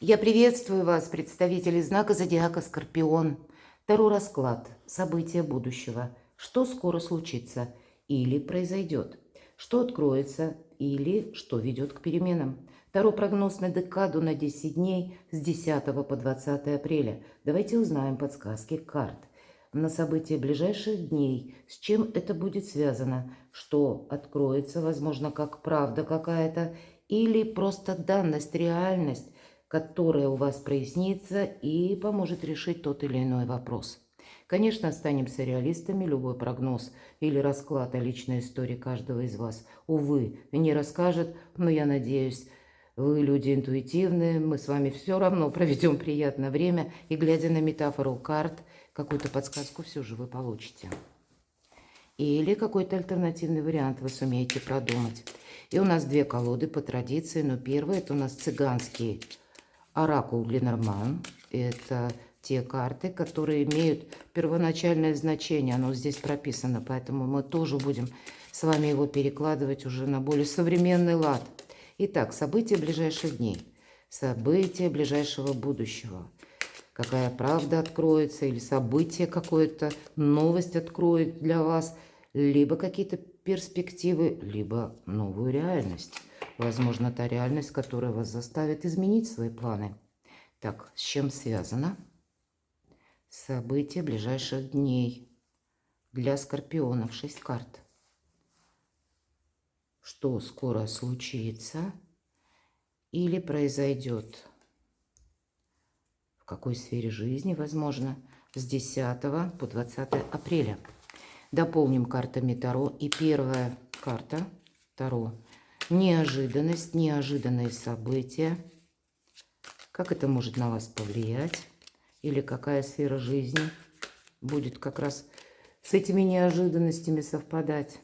Я приветствую вас, представители знака зодиака Скорпион. Таро расклад. События будущего. Что скоро случится или произойдет? Что откроется или что ведет к переменам? Таро прогноз на декаду на 10 дней с 10 по 20 апреля. Давайте узнаем подсказки карт на события ближайших дней, с чем это будет связано, что откроется, возможно, как правда какая-то, или просто данность, реальность, которая у вас прояснится и поможет решить тот или иной вопрос. Конечно, останемся реалистами. Любой прогноз или расклад о личной истории каждого из вас, увы, не расскажет, но я надеюсь, вы люди интуитивные, мы с вами все равно проведем приятное время, и, глядя на метафору карт, какую-то подсказку все же вы получите. Или какой-то альтернативный вариант вы сумеете продумать. И у нас две колоды по традиции, но первая – это у нас цыганский оракул Ленорман. Это те карты, которые имеют первоначальное значение. Оно здесь прописано, поэтому мы тоже будем с вами его перекладывать уже на более современный лад. Итак, события ближайших дней. События ближайшего будущего. Какая правда откроется или событие какое-то, новость откроет для вас, либо какие-то перспективы, либо новую реальность. Возможно, та реальность, которая вас заставит изменить свои планы. Так, с чем связано? События ближайших дней. Для скорпионов 6 карт. Что скоро случится или произойдет? В какой сфере жизни, возможно, с 10 по 20 апреля. Дополним картами Таро. И первая карта Таро. Неожиданность, неожиданные события. Как это может на вас повлиять? Или какая сфера жизни будет как раз с этими неожиданностями совпадать?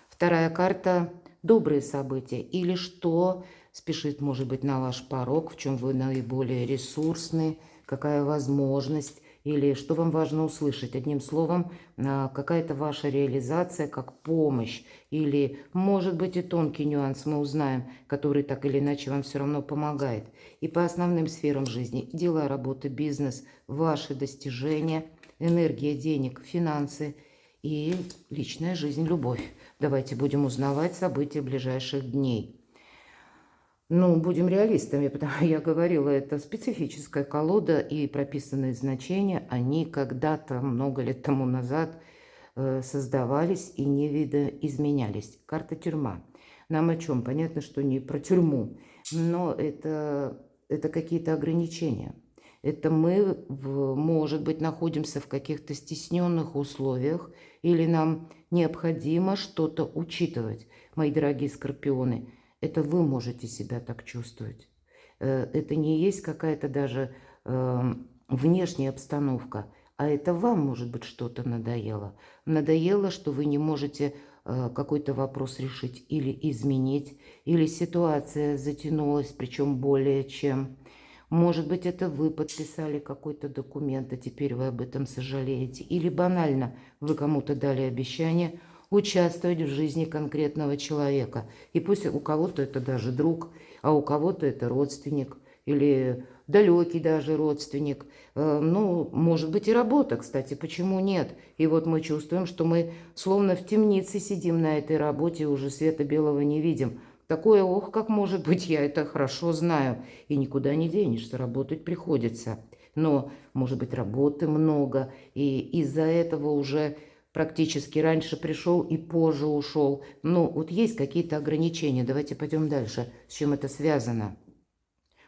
Вторая карта – добрые события. Или что спешит, может быть, на ваш порог, в чем вы наиболее ресурсны, какая возможность, или что вам важно услышать. Одним словом, какая-то ваша реализация как помощь. Или, может быть, и тонкий нюанс мы узнаем, который так или иначе вам все равно помогает. И по основным сферам жизни – дела, работа, бизнес, ваши достижения, энергия, денег, финансы и личная жизнь, любовь. Давайте будем узнавать события ближайших дней. Ну, будем реалистами, потому что я говорила, это специфическая колода, и прописанные значения, они когда-то, много лет тому назад, создавались и не видоизменялись. Карта тюрьма. Нам о чем? Понятно, что не про тюрьму, но это какие-то ограничения. Это мы, может быть, находимся в каких-то стесненных условиях, или нам необходимо что-то учитывать, мои дорогие скорпионы. Это вы можете себя так чувствовать. Это не есть какая-то даже внешняя обстановка, а это вам, может быть, что-то надоело. Надоело, что вы не можете какой-то вопрос решить или изменить, или ситуация затянулась, причем более чем. Может быть, это вы подписали какой-то документ, а теперь вы об этом сожалеете. Или банально вы кому-то дали обещание участвовать в жизни конкретного человека. И пусть у кого-то это даже друг, а у кого-то это родственник или далекий даже родственник. Ну, может быть и работа, кстати, почему нет? И вот мы чувствуем, что мы словно в темнице сидим на этой работе и уже света белого не видим. Такое, ох, как может быть, я это хорошо знаю. И никуда не денешься, работать приходится. Но, может быть, работы много, и из-за этого уже практически раньше пришел и позже ушел. Но вот есть какие-то ограничения. Давайте пойдем дальше. С чем это связано?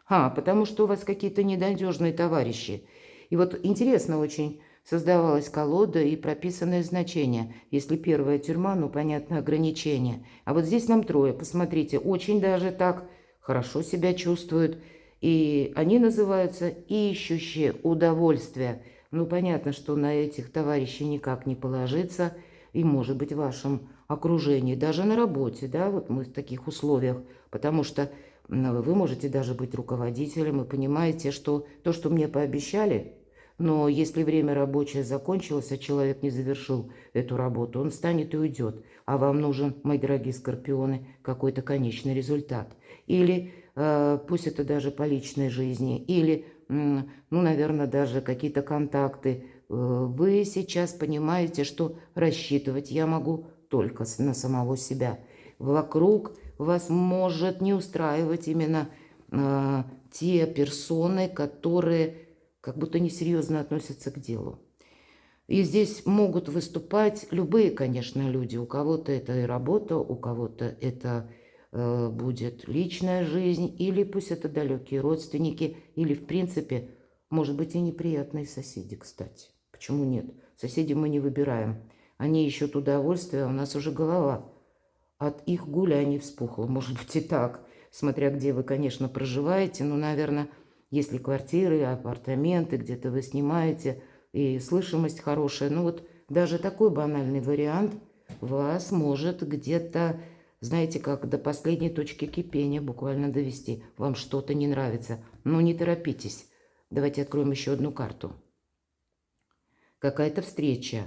Потому что у вас какие-то ненадежные товарищи. И вот интересно очень создавалась колода и прописанное значение. Если первая тюрьма, ну, понятно, ограничения. А вот здесь нам трое, посмотрите, очень даже так хорошо себя чувствуют. И они называются ищущие удовольствия. Ну, понятно, что на этих товарищей никак не положиться. И, может быть, в вашем окружении, даже на работе, да, вот мы в таких условиях. Потому что вы можете даже быть руководителем и понимаете, что то, что мне пообещали, но если время рабочее закончилось, а человек не завершил эту работу, он встанет и уйдет. А вам нужен, мои дорогие скорпионы, какой-то конечный результат. Или пусть это даже по личной жизни, или, ну, наверное, даже какие-то контакты. Вы сейчас понимаете, что рассчитывать я могу только на самого себя. Вокруг вас может не устраивать именно те персоны, которые как будто несерьезно относятся к делу. И здесь могут выступать любые, конечно, люди. У кого-то это и работа, у кого-то это будет личная жизнь, или пусть это далекие родственники, или, в принципе, может быть, и неприятные соседи, кстати. Почему нет? Соседей мы не выбираем. Они ищут удовольствие, а у нас уже голова от их гуляний вспухла. Может быть, и так, смотря где вы, конечно, проживаете. Ну, наверное, если квартиры, апартаменты, где-то вы снимаете, и слышимость хорошая. Ну, вот даже такой банальный вариант вас может где-то, знаете, как до последней точки кипения буквально довести. Вам что-то не нравится. Ну, не торопитесь. Давайте откроем еще одну карту. Какая-то встреча.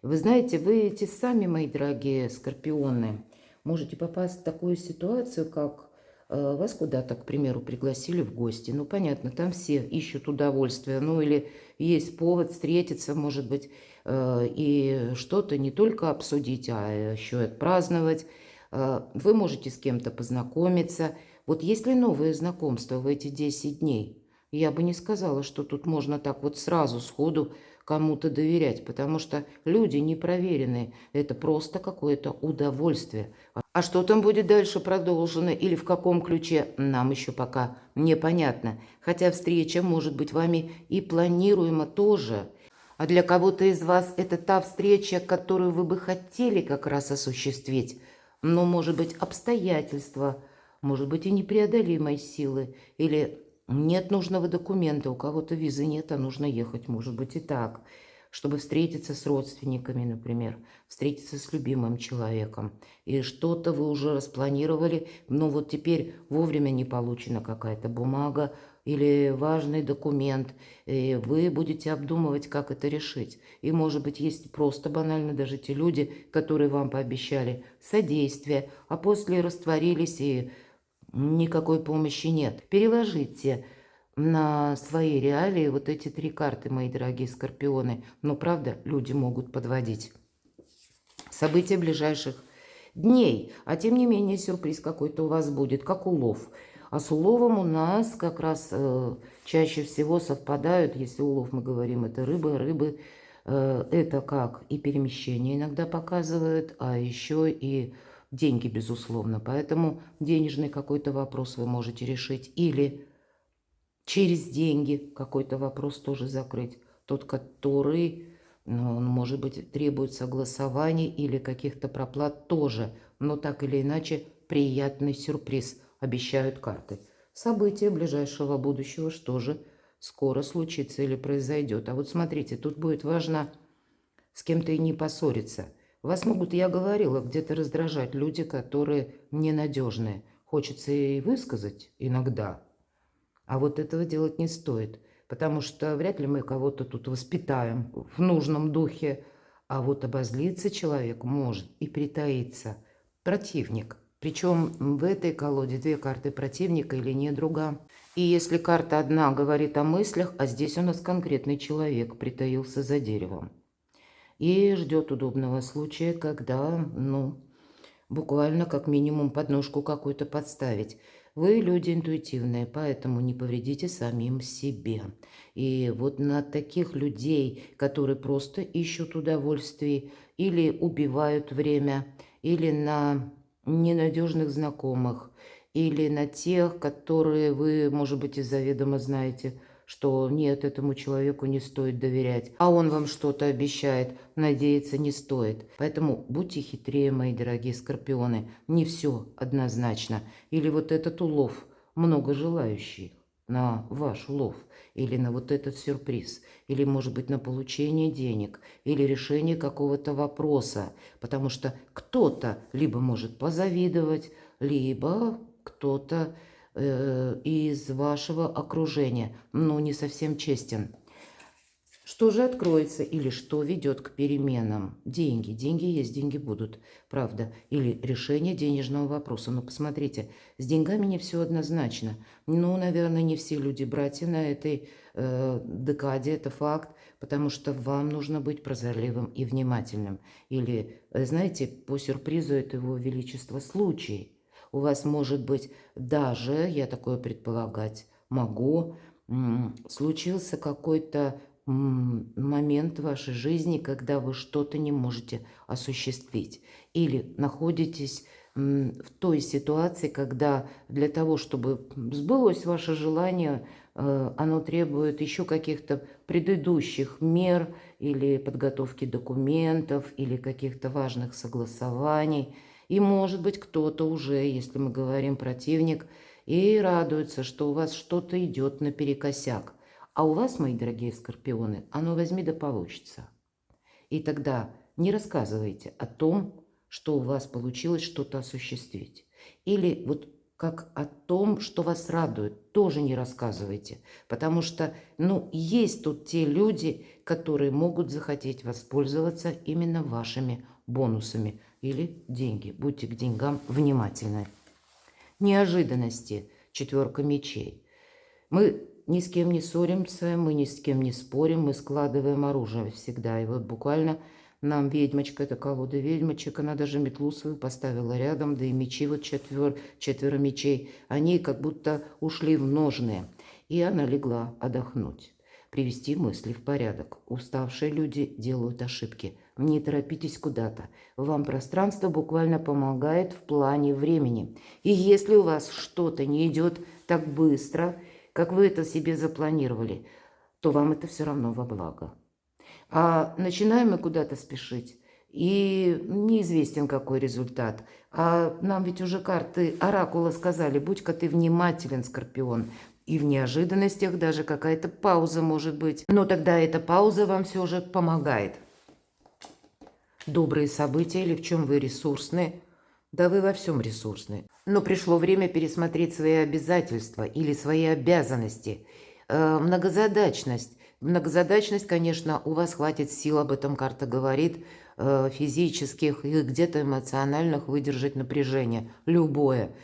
Вы знаете, вы эти сами, мои дорогие скорпионы, можете попасть в такую ситуацию, как вас куда-то, к примеру, пригласили в гости. Ну, понятно, там все ищут удовольствия. Ну, или есть повод встретиться, может быть, и что-то не только обсудить, а еще и отпраздновать. Вы можете с кем-то познакомиться. Вот если новые знакомства в эти 10 дней, я бы не сказала, что тут можно так вот сразу, сходу кому-то доверять, потому что люди непроверенные. Это просто какое-то удовольствие. А что там будет дальше продолжено или в каком ключе, нам еще пока непонятно. Хотя встреча может быть вами и планируема тоже. А для кого-то из вас это та встреча, которую вы бы хотели как раз осуществить. Но, может быть, обстоятельства, может быть, и непреодолимой силы, или нет нужного документа, у кого-то визы нет, а нужно ехать, может быть, и так, чтобы встретиться с родственниками, например, встретиться с любимым человеком. И что-то вы уже распланировали, но вот теперь вовремя не получена какая-то бумага или важный документ, и вы будете обдумывать, как это решить. И, может быть, есть просто банально даже те люди, которые вам пообещали содействие, а после растворились и никакой помощи нет. Переложите на свои реалии вот эти 3 карты, мои дорогие скорпионы. Но, правда, люди могут подводить. События ближайших дней. А тем не менее, сюрприз какой-то у вас будет, как улов. А с уловом у нас как раз чаще всего совпадают, если улов мы говорим, это рыбы. Это как и перемещение иногда показывает, а еще и деньги, безусловно. Поэтому денежный какой-то вопрос вы можете решить. Или через деньги какой-то вопрос тоже закрыть. Тот, который, ну, он, может быть, требует согласований или каких-то проплат тоже. Но так или иначе, приятный сюрприз обещают карты. Событие ближайшего будущего, что же скоро случится или произойдет. А вот смотрите, тут будет важно с кем-то и не поссориться. Вас могут, я говорила, где-то раздражать люди, которые ненадежные. Хочется и высказать иногда. А вот этого делать не стоит, потому что вряд ли мы кого-то тут воспитаем в нужном духе. А вот обозлиться человек может и притаиться. Противник. Причем в этой колоде 2 карты противника или недруга. И если карта одна говорит о мыслях, а здесь у нас конкретный человек притаился за деревом. И ждет удобного случая, когда, ну, буквально как минимум подножку какую-то подставить. Вы люди интуитивные, поэтому не повредите самим себе. И вот на таких людей, которые просто ищут удовольствий или убивают время, или на ненадежных знакомых, или на тех, которые вы, может быть, и заведомо знаете, что нет, этому человеку не стоит доверять, а он вам что-то обещает, надеяться не стоит. Поэтому будьте хитрее, мои дорогие скорпионы, не все однозначно. Или вот этот улов, много желающих на ваш улов, или на вот этот сюрприз, или, может быть, на получение денег, или решение какого-то вопроса, потому что кто-то либо может позавидовать, либо кто-то из вашего окружения, но не совсем честен. Что же откроется или что ведет к переменам? Деньги. Деньги есть, деньги будут, правда. Или решение денежного вопроса. Но посмотрите, с деньгами не все однозначно. Ну, наверное, не все люди братья на этой декаде, это факт, потому что вам нужно быть прозорливым и внимательным. Или, знаете, по сюрпризу это его величество случай. У вас может быть даже, я такое предполагать могу, случился какой-то момент в вашей жизни, когда вы что-то не можете осуществить. Или находитесь в той ситуации, когда для того, чтобы сбылось ваше желание, оно требует еще каких-то предыдущих мер или подготовки документов, или каких-то важных согласований. И, может быть, кто-то уже, если мы говорим противник, и радуется, что у вас что-то идет наперекосяк. А у вас, мои дорогие скорпионы, оно возьми да получится. И тогда не рассказывайте о том, что у вас получилось что-то осуществить. Или вот как о том, что вас радует, тоже не рассказывайте. Потому что, есть тут те люди, которые могут захотеть воспользоваться именно вашими бонусами или деньги. Будьте к деньгам внимательны. Неожиданности. 4 мечей. Мы ни с кем не ссоримся, мы ни с кем не спорим, мы складываем оружие всегда. И вот буквально нам ведьмочка, это колода ведьмочек, она даже метлу свою поставила рядом, да и мечи, вот четверо мечей, они как будто ушли в ножные. И она легла отдохнуть, привести мысли в порядок. Уставшие люди делают ошибки. Не торопитесь куда-то. Вам пространство буквально помогает в плане времени. И если у вас что-то не идет так быстро, как вы это себе запланировали, то вам это все равно во благо. А начинаем мы куда-то спешить, и неизвестен какой результат. А нам ведь уже карты оракула сказали: будь-ка ты внимателен, Скорпион. И в неожиданностях даже какая-то пауза может быть. Но тогда эта пауза вам все же помогает. Добрые события или в чем вы ресурсны? Да вы во всем ресурсны. Но пришло время пересмотреть свои обязательства или свои обязанности. Многозадачность. Многозадачность, конечно, у вас хватит сил, об этом карта говорит, физических и где-то эмоциональных выдержать напряжение. Любое.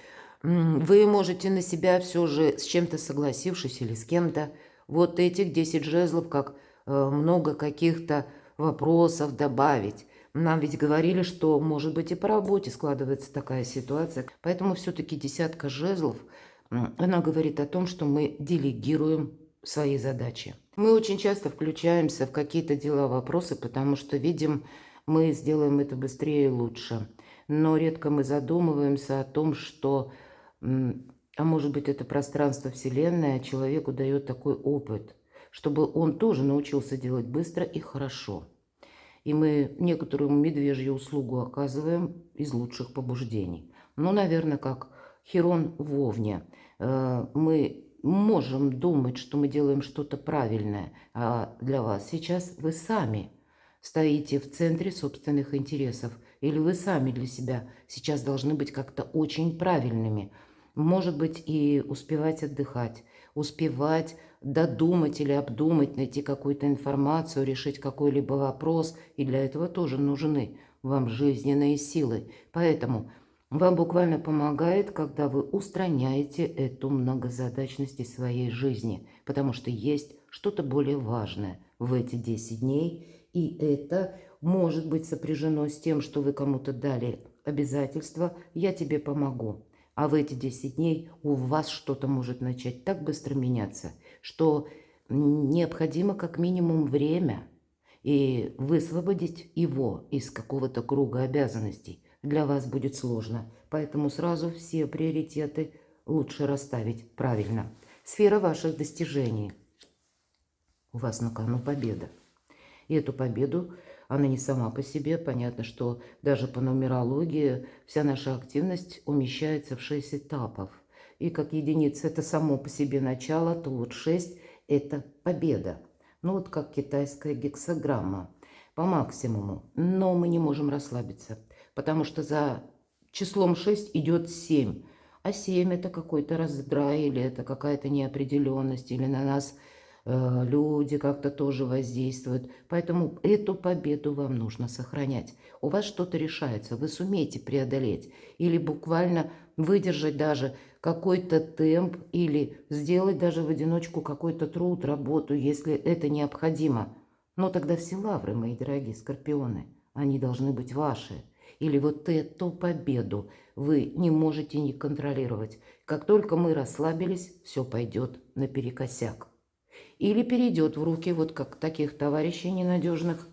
Вы можете на себя все же, с чем-то согласившись или с кем-то, вот этих 10 жезлов, как много каких-то вопросов добавить. Нам ведь говорили, что, может быть, и по работе складывается такая ситуация. Поэтому все-таки 10 жезлов, она говорит о том, что мы делегируем свои задачи. Мы очень часто включаемся в какие-то дела, вопросы, потому что видим, мы сделаем это быстрее и лучше. Но редко мы задумываемся о том, что, а может быть, это пространство Вселенной человеку дает такой опыт, чтобы он тоже научился делать быстро и хорошо. И мы некоторую медвежью услугу оказываем из лучших побуждений. Наверное, как Хирон в Овне. Мы можем думать, что мы делаем что-то правильное, а для вас сейчас вы сами стоите в центре собственных интересов, или вы сами для себя сейчас должны быть как-то очень правильными. Может быть, и успевать отдыхать, успевать додумать или обдумать, найти какую-то информацию, решить какой-либо вопрос. И для этого тоже нужны вам жизненные силы. Поэтому вам буквально помогает, когда вы устраняете эту многозадачность из своей жизни. Потому что есть что-то более важное в эти 10 дней. И это может быть сопряжено с тем, что вы кому-то дали обязательство «я тебе помогу». А в эти 10 дней у вас что-то может начать так быстро меняться, что необходимо как минимум время и высвободить его из какого-то круга обязанностей. Для вас будет сложно, поэтому сразу все приоритеты лучше расставить правильно. Сфера ваших достижений. У вас на кону победа. И эту победу, она не сама по себе. Понятно, что даже по нумерологии вся наша активность умещается в 6 этапов. И как единица это само по себе начало, то вот 6 – это победа. Вот как китайская гексаграмма по максимуму. Но мы не можем расслабиться, потому что за числом 6 идет 7. А 7 – это какой-то раздрай, или это какая-то неопределенность, или на нас люди как-то тоже воздействуют. Поэтому эту победу вам нужно сохранять. У вас что-то решается, вы сумеете преодолеть или буквально выдержать даже какой-то темп или сделать даже в одиночку какой-то труд, работу, если это необходимо. Но тогда все лавры, мои дорогие скорпионы, они должны быть ваши. Или вот эту победу вы не можете не контролировать. Как только мы расслабились, все пойдет наперекосяк. Или перейдет в руки вот как таких товарищей ненадежных,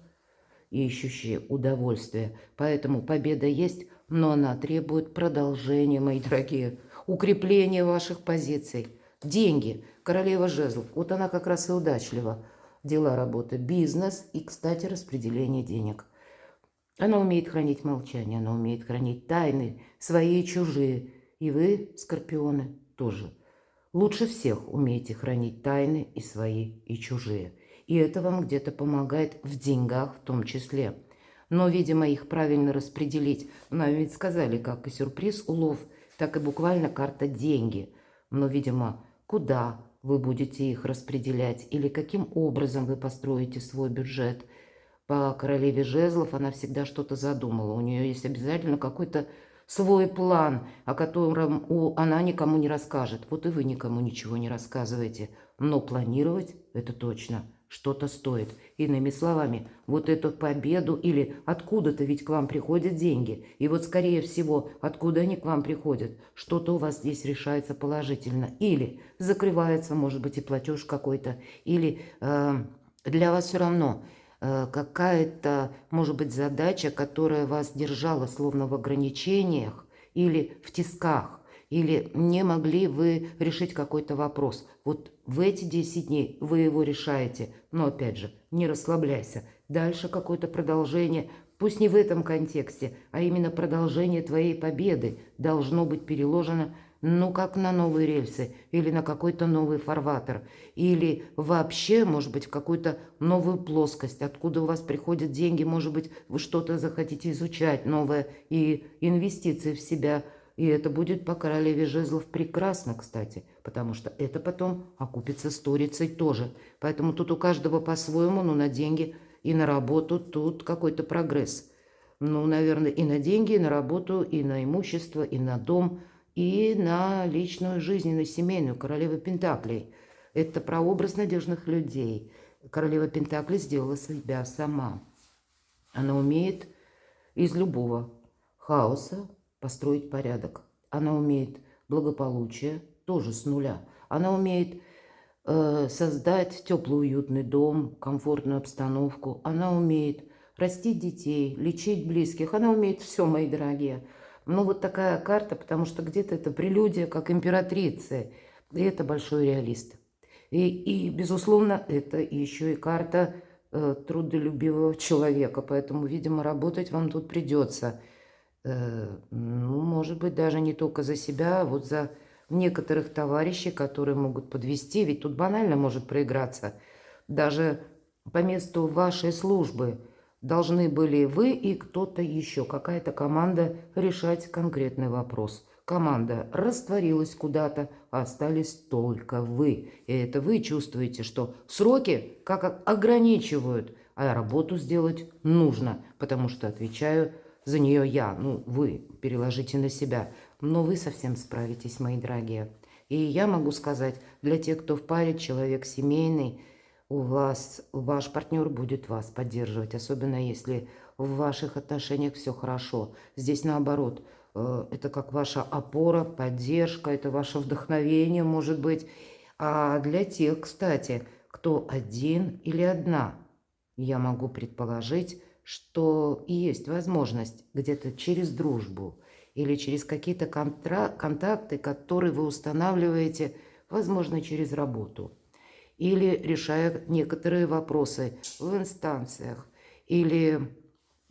ищущие удовольствия. Поэтому победа есть, но она требует продолжения, мои дорогие, укрепления ваших позиций. Деньги, королева жезлов, вот она как раз и удачлива. Дела, работа, бизнес и, кстати, распределение денег. Она умеет хранить молчание, она умеет хранить тайны, свои и чужие. И вы, скорпионы, тоже. Лучше всех умеете хранить тайны и свои, и чужие. И это вам где-то помогает в деньгах в том числе. Но, видимо, их правильно распределить. Нам ведь сказали, как и сюрприз улов, так и буквально карта деньги. Но, видимо, куда вы будете их распределять или каким образом вы построите свой бюджет. По королеве жезлов она всегда что-то задумала. У нее есть обязательно какой-то свой план, о котором она никому не расскажет. Вот и вы никому ничего не рассказываете. Но планировать это точно что-то стоит. Иными словами, вот эту победу или откуда-то ведь к вам приходят деньги. И вот скорее всего, откуда они к вам приходят, что-то у вас здесь решается положительно. Или закрывается, может быть, и платеж какой-то. Или для вас все равно какая-то, может быть, задача, которая вас держала словно в ограничениях или в тисках, или не могли вы решить какой-то вопрос. Вот в эти 10 дней вы его решаете, но опять же, не расслабляйся. Дальше какое-то продолжение, пусть не в этом контексте, а именно продолжение твоей победы должно быть переложено, ну, как на новые рельсы, или на какой-то новый фарватер, или вообще, может быть, в какую-то новую плоскость, откуда у вас приходят деньги, может быть, вы что-то захотите изучать новое, и инвестиции в себя, и это будет по королеве жезлов прекрасно, кстати, потому что это потом окупится сторицей тоже. Поэтому тут у каждого по-своему, но на деньги и на работу тут какой-то прогресс. Ну, наверное, и на деньги, и на работу, и на имущество, и на дом, и на личную жизнь, и на семейную. Королева Пентаклей. Это прообраз надежных людей. Королева Пентаклей сделала себя сама. Она умеет из любого хаоса построить порядок. Она умеет благополучие тоже с нуля. Она умеет создать теплый, уютный дом, комфортную обстановку. Она умеет растить детей, лечить близких. Она умеет все, мои дорогие. Ну, вот такая карта, потому что где-то это прелюдия, как императрицы. И это большой реалист. И безусловно, это еще и карта трудолюбивого человека. Поэтому, видимо, работать вам тут придется. Ну, может быть, даже не только за себя, а вот за некоторых товарищей, которые могут подвести. Ведь тут банально может проиграться. Даже по месту вашей службы должны были вы и кто-то еще, какая-то команда решать конкретный вопрос. Команда растворилась куда-то, а остались только вы. И это вы чувствуете, что сроки как ограничивают, а работу сделать нужно, потому что отвечаю за нее я. Ну, вы переложите на себя. Но вы совсем справитесь, мои дорогие. И я могу сказать, для тех, кто в паре, человек семейный, у вас, ваш партнер будет вас поддерживать, особенно если в ваших отношениях все хорошо. Здесь наоборот, это как ваша опора, поддержка, это ваше вдохновение, может быть. А для тех, кстати, кто один или одна, я могу предположить, что есть возможность где-то через дружбу или через какие-то контакты, которые вы устанавливаете, возможно, через работу, или решая некоторые вопросы в инстанциях, или,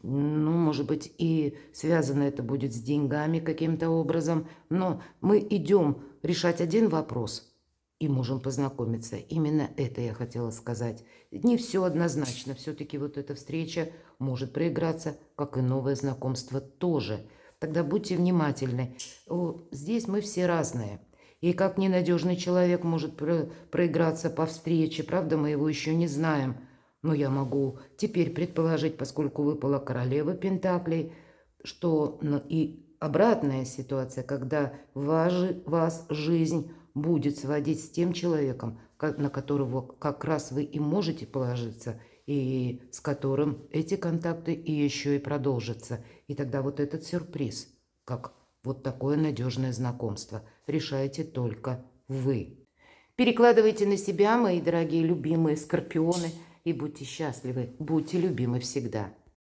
ну, может быть, и связано это будет с деньгами каким-то образом, но мы идем решать один вопрос и можем познакомиться. Именно это я хотела сказать. Не все однозначно. Все-таки вот эта встреча может проиграться, как и новое знакомство тоже. Тогда будьте внимательны. Здесь мы все разные. И как ненадежный человек может проиграться по встрече, правда, мы его еще не знаем. Но я могу теперь предположить, поскольку выпала королева Пентаклей, что и обратная ситуация, когда вас жизнь будет сводить с тем человеком, на которого как раз вы и можете положиться, и с которым эти контакты и еще и продолжатся. И тогда вот этот сюрприз, как вот такое надежное знакомство, решаете только вы. Перекладывайте на себя, мои дорогие любимые скорпионы, и будьте счастливы, будьте любимы всегда.